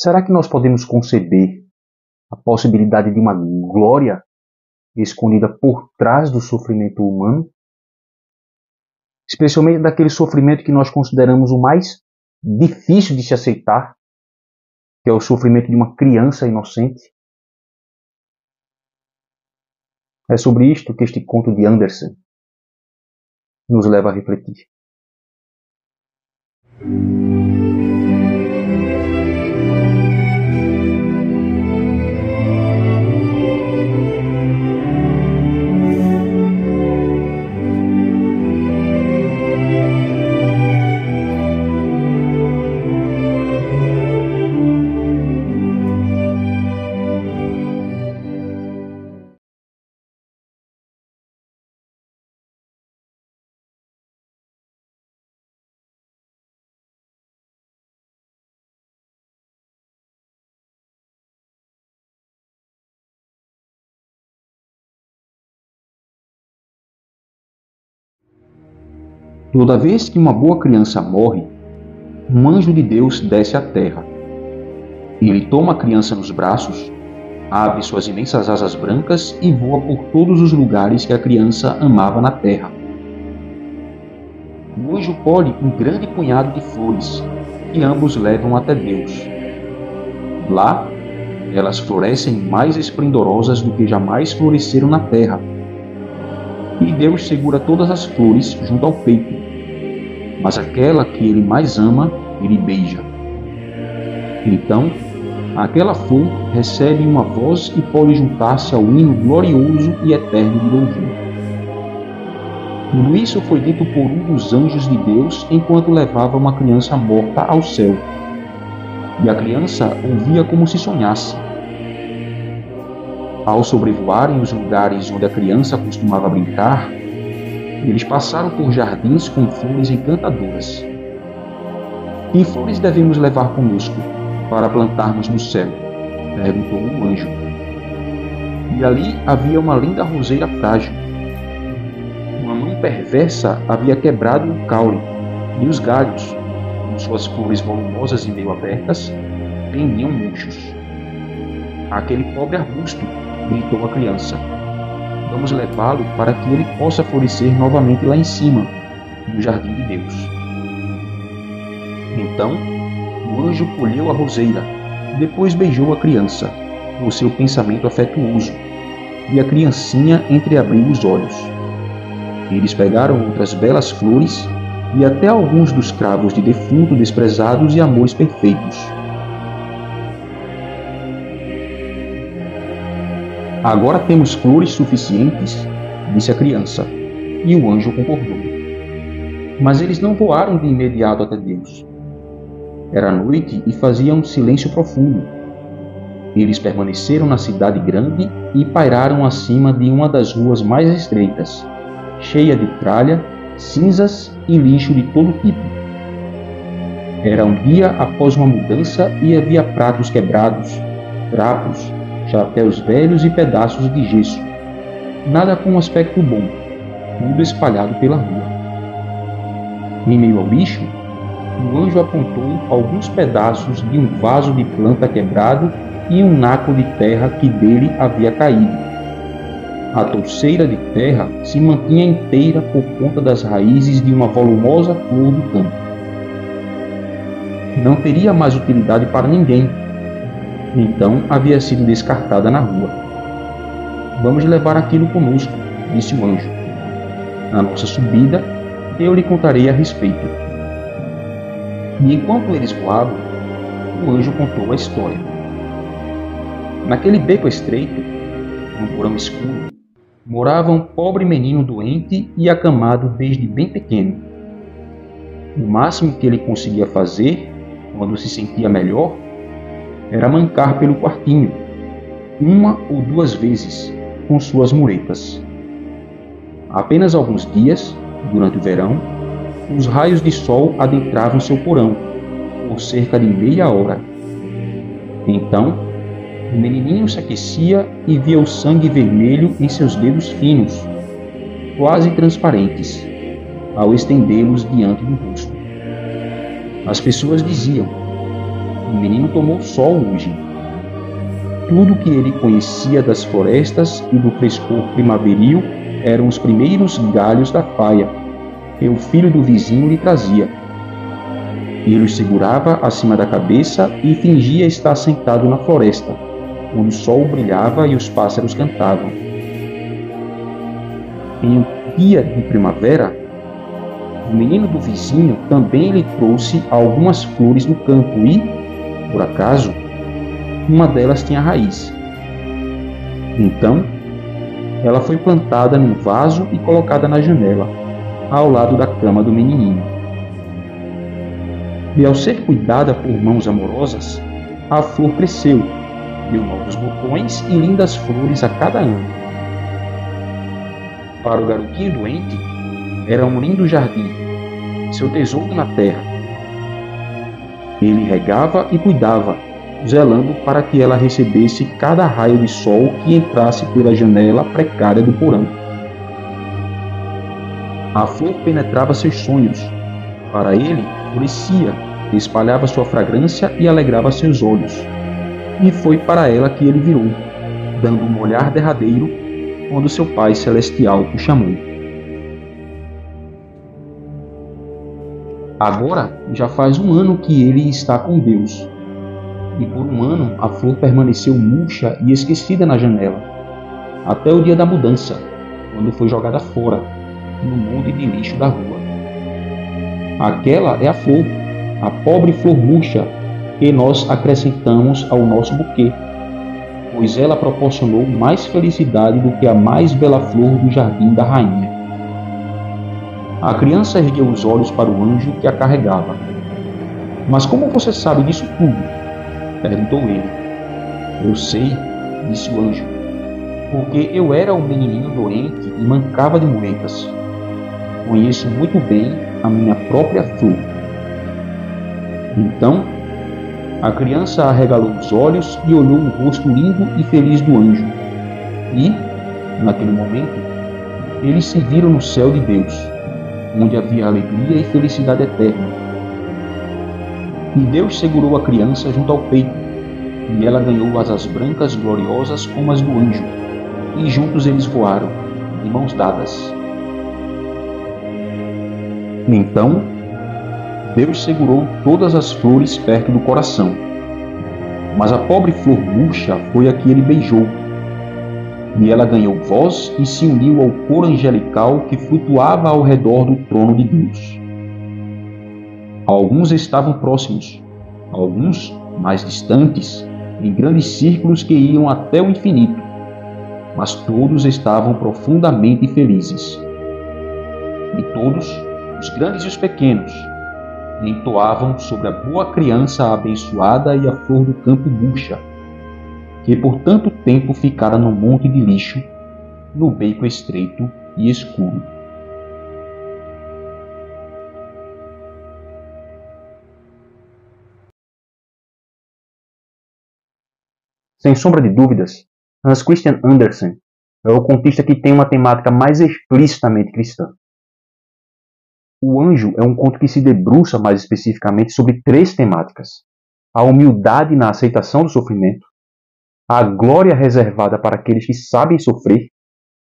Será que nós podemos conceber a possibilidade de uma glória escondida por trás do sofrimento humano? Especialmente daquele sofrimento que nós consideramos o mais difícil de se aceitar, que é o sofrimento de uma criança inocente. É sobre isto que este conto de Andersen nos leva a refletir. Toda vez que uma boa criança morre, um anjo de Deus desce à terra. Ele toma a criança nos braços, abre suas imensas asas brancas e voa por todos os lugares que a criança amava na terra. O anjo colhe um grande punhado de flores e ambos levam até Deus. Lá, elas florescem mais esplendorosas do que jamais floresceram na terra. E Deus segura todas as flores junto ao peito, mas aquela que ele mais ama, ele beija. Então, aquela flor recebe uma voz e pode juntar-se ao hino glorioso e eterno de louvor. Tudo isso foi dito por um dos anjos de Deus enquanto levava uma criança morta ao céu. E a criança ouvia como se sonhasse. Ao sobrevoarem os lugares onde a criança costumava brincar, eles passaram por jardins com flores encantadoras. Que flores devemos levar conosco para plantarmos no céu? Perguntou o anjo. E ali havia uma linda roseira frágil. Uma mão perversa havia quebrado o caule, e os galhos, com suas flores volumosas e meio abertas, pendiam murchos. Aquele pobre arbusto, gritou a criança. Vamos levá-lo para que ele possa florescer novamente lá em cima, no jardim de Deus. Então, o anjo colheu a roseira, depois beijou a criança, com o seu pensamento afetuoso, e a criancinha entreabriu os olhos. Eles pegaram outras belas flores e até alguns dos cravos de defunto desprezados e amores perfeitos. Agora temos flores suficientes, disse a criança, e o anjo concordou. Mas eles não voaram de imediato até Deus. Era noite e fazia um silêncio profundo. Eles permaneceram na cidade grande e pairaram acima de uma das ruas mais estreitas, cheia de tralha, cinzas e lixo de todo tipo. Era um dia após uma mudança e havia pratos quebrados, trapos, chapéus velhos e pedaços de gesso. Nada com um aspecto bom, tudo espalhado pela rua. Em meio ao lixo, o anjo apontou alguns pedaços de um vaso de planta quebrado e um naco de terra que dele havia caído. A touceira de terra se mantinha inteira por conta das raízes de uma volumosa flor do campo. Não teria mais utilidade para ninguém. Então havia sido descartada na rua. Vamos levar aquilo conosco, disse o anjo. Na nossa subida, eu lhe contarei a respeito. E enquanto eles voavam, o anjo contou a história. Naquele beco estreito, num porão escuro, morava um pobre menino doente e acamado desde bem pequeno. O máximo que ele conseguia fazer, quando se sentia melhor, era mancar pelo quartinho, uma ou duas vezes, com suas muletas. Apenas alguns dias, durante o verão, os raios de sol adentravam seu porão, por cerca de meia hora. Então, o menininho se aquecia e via o sangue vermelho em seus dedos finos, quase transparentes, ao estendê-los diante do rosto. As pessoas diziam: O menino tomou sol hoje. Tudo que ele conhecia das florestas e do frescor primaveril eram os primeiros galhos da faia que o filho do vizinho lhe trazia. Ele os segurava acima da cabeça e fingia estar sentado na floresta, onde o sol brilhava e os pássaros cantavam. Em um dia de primavera, o menino do vizinho também lhe trouxe algumas flores do campo e, por acaso, uma delas tinha raiz. Então, ela foi plantada num vaso e colocada na janela, ao lado da cama do menininho. E ao ser cuidada por mãos amorosas, a flor cresceu, deu novos botões e lindas flores a cada ano. Para o garotinho doente, era um lindo jardim, seu tesouro na terra. Ele regava e cuidava, zelando para que ela recebesse cada raio de sol que entrasse pela janela precária do porão. A flor penetrava seus sonhos. Para ele, florescia, espalhava sua fragrância e alegrava seus olhos. E foi para ela que ele virou, dando um olhar derradeiro quando seu Pai Celestial o chamou. Agora já faz um ano que ele está com Deus. E por um ano a flor permaneceu murcha e esquecida na janela, até o dia da mudança, quando foi jogada fora, no monte de lixo da rua. Aquela é a flor, a pobre flor murcha, que nós acrescentamos ao nosso buquê, pois ela proporcionou mais felicidade do que a mais bela flor do jardim da rainha. A criança ergueu os olhos para o anjo que a carregava. Mas como você sabe disso tudo? Perguntou ele. Eu sei, disse o anjo, porque eu era um menininho doente e mancava de muletas. Conheço muito bem a minha própria flor. Então, a criança arregalou os olhos e olhou o rosto lindo e feliz do anjo. E, naquele momento, eles se viram no céu de Deus, onde havia alegria e felicidade eterna. E Deus segurou a criança junto ao peito, e ela ganhou asas brancas gloriosas como as do anjo, e juntos eles voaram, de mãos dadas. Então, Deus segurou todas as flores perto do coração, mas a pobre flor murcha foi a que ele beijou, e ela ganhou voz e se uniu ao coro angelical que flutuava ao redor do trono de Deus. Alguns estavam próximos, alguns mais distantes, em grandes círculos que iam até o infinito, mas todos estavam profundamente felizes. E todos, os grandes e os pequenos, entoavam sobre a boa criança abençoada e a flor do campo murcha, que por tanto tempo ficara no monte de lixo, no beco estreito e escuro. Sem sombra de dúvidas, Hans Christian Andersen é o contista que tem uma temática mais explicitamente cristã. O Anjo é um conto que se debruça mais especificamente sobre 3 temáticas: a humildade na aceitação do sofrimento, a glória reservada para aqueles que sabem sofrer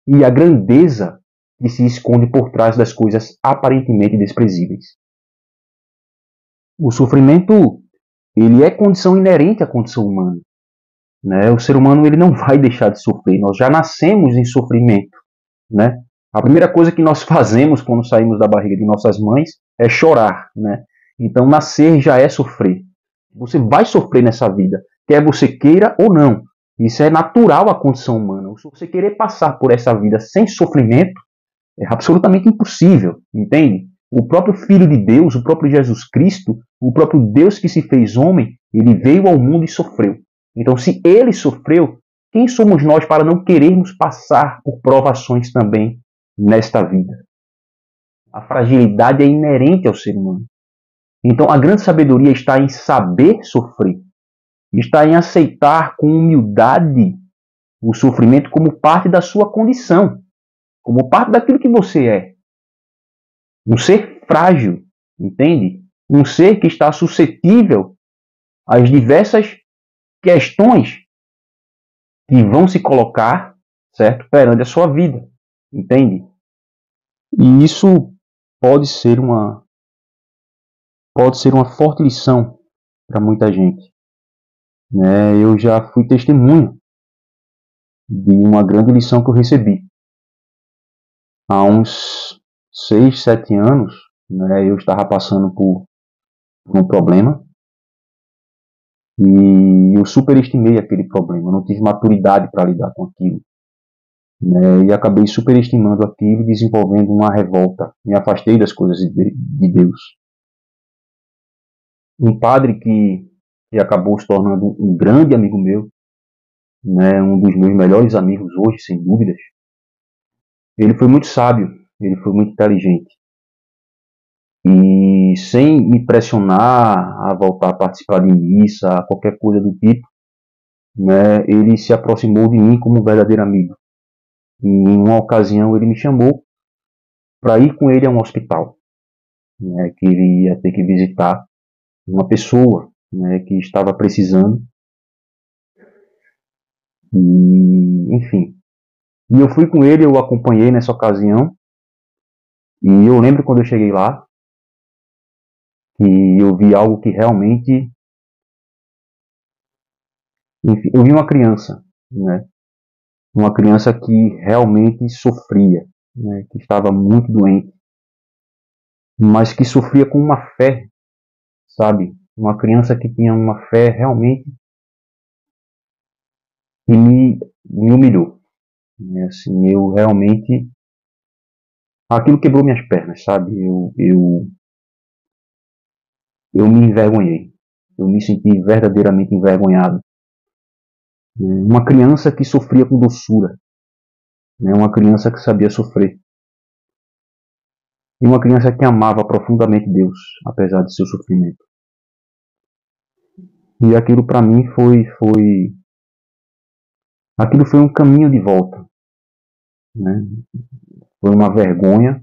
e a grandeza que se esconde por trás das coisas aparentemente desprezíveis. O sofrimento, ele é condição inerente à condição humana. O ser humano ele não vai deixar de sofrer, nós já nascemos em sofrimento. A primeira coisa que nós fazemos quando saímos da barriga de nossas mães é chorar. Então nascer já é sofrer. Você vai sofrer nessa vida, quer você queira ou não. Isso é natural à condição humana. Se você querer passar por essa vida sem sofrimento, é absolutamente impossível, entende? O próprio Filho de Deus, o próprio Jesus Cristo, o próprio Deus que se fez homem, ele veio ao mundo e sofreu. Então, se ele sofreu, quem somos nós para não querermos passar por provações também nesta vida? A fragilidade é inerente ao ser humano. Então, a grande sabedoria está em saber sofrer, está em aceitar com humildade o sofrimento como parte da sua condição, como parte daquilo que você é. Um ser frágil, entende? Um ser que está suscetível as diversas questões que vão se colocar, certo, perante a sua vida, entende? E isso pode ser uma forte lição para muita gente, né? Eu já fui testemunha de uma grande lição que eu recebi. Há uns 6, 7 anos, né, eu estava passando por um problema e eu superestimei aquele problema. Eu não tive maturidade para lidar com aquilo, né, e acabei superestimando aquilo e desenvolvendo uma revolta. Me afastei das coisas de Deus. Um padre que acabou se tornando um grande amigo meu, né, um dos meus melhores amigos hoje, sem dúvidas. Ele foi muito sábio, ele foi muito inteligente. E sem me pressionar a voltar a participar de missa, qualquer coisa do tipo, né, ele se aproximou de mim como um verdadeiro amigo. E em uma ocasião ele me chamou para ir com ele a um hospital, né, que ele ia ter que visitar uma pessoa, né, que estava precisando. E, enfim. E eu fui com ele, eu o acompanhei nessa ocasião. E eu lembro quando eu cheguei lá, que eu vi algo que realmente... Enfim, eu vi uma criança, né? Uma criança que realmente sofria, né? Que estava muito doente, mas que sofria com uma fé, sabe? Uma criança que tinha uma fé realmente que me humilhou. Assim, eu realmente... Aquilo quebrou minhas pernas, sabe? Eu me envergonhei. Eu me senti verdadeiramente envergonhado. Uma criança que sofria com doçura. Uma criança que sabia sofrer. E uma criança que amava profundamente Deus, apesar de seu sofrimento. E aquilo para mim aquilo foi um caminho de volta, né? Foi uma vergonha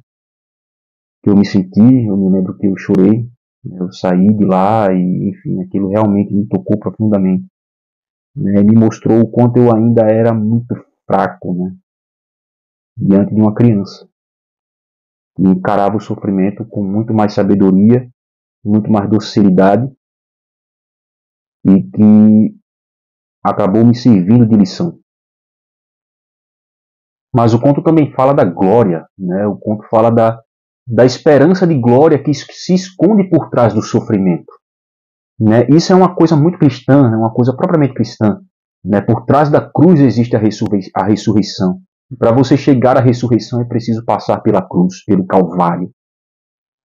que eu me senti. Eu me lembro que eu chorei, né? Eu saí de lá e, enfim, aquilo realmente me tocou profundamente, né? Me mostrou o quanto eu ainda era muito fraco, né? Diante de uma criança que encarava o sofrimento com muito mais sabedoria, muito mais docilidade, e que acabou me servindo de lição. Mas o conto também fala da glória, né? O conto fala da esperança de glória que se esconde por trás do sofrimento, né? Isso é uma coisa muito cristã, é uma coisa propriamente cristã, né? Por trás da cruz existe a ressurreição. Para você chegar à ressurreição é preciso passar pela cruz, pelo Calvário.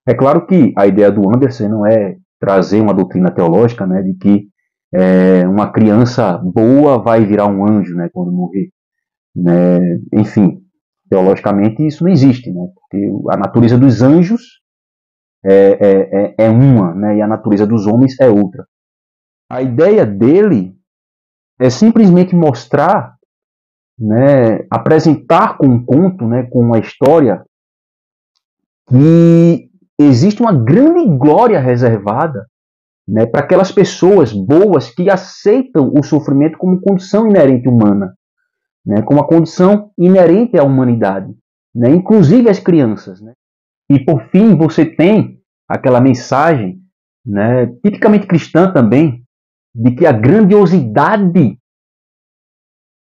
É claro que a ideia do Anderson não é trazer uma doutrina teológica, né, de que uma criança boa vai virar um anjo, né, quando morrer. Né? Enfim, teologicamente isso não existe, né? Porque a natureza dos anjos é uma, né? E a natureza dos homens é outra. A ideia dele é simplesmente mostrar, né, apresentar com um conto, né, com uma história, que existe uma grande glória reservada, né, para aquelas pessoas boas que aceitam o sofrimento como condição inerente humana, né, como uma condição inerente à humanidade, né, inclusive as crianças, né. E por fim você tem aquela mensagem, né, tipicamente cristã também, de que a grandiosidade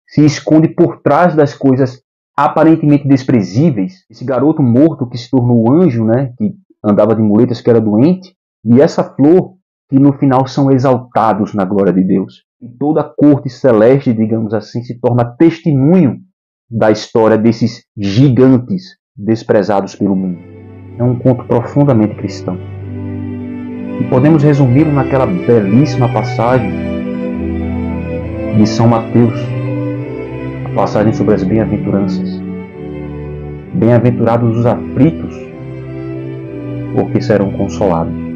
se esconde por trás das coisas aparentemente desprezíveis. Esse garoto morto que se tornou anjo, né, que andava de muletas, que era doente, e essa flor que no final são exaltados na glória de Deus. E toda a corte celeste, digamos assim, se torna testemunho da história desses gigantes desprezados pelo mundo. É um conto profundamente cristão. E podemos resumi-lo naquela belíssima passagem de São Mateus, a passagem sobre as bem-aventuranças. Bem-aventurados os aflitos, porque serão consolados.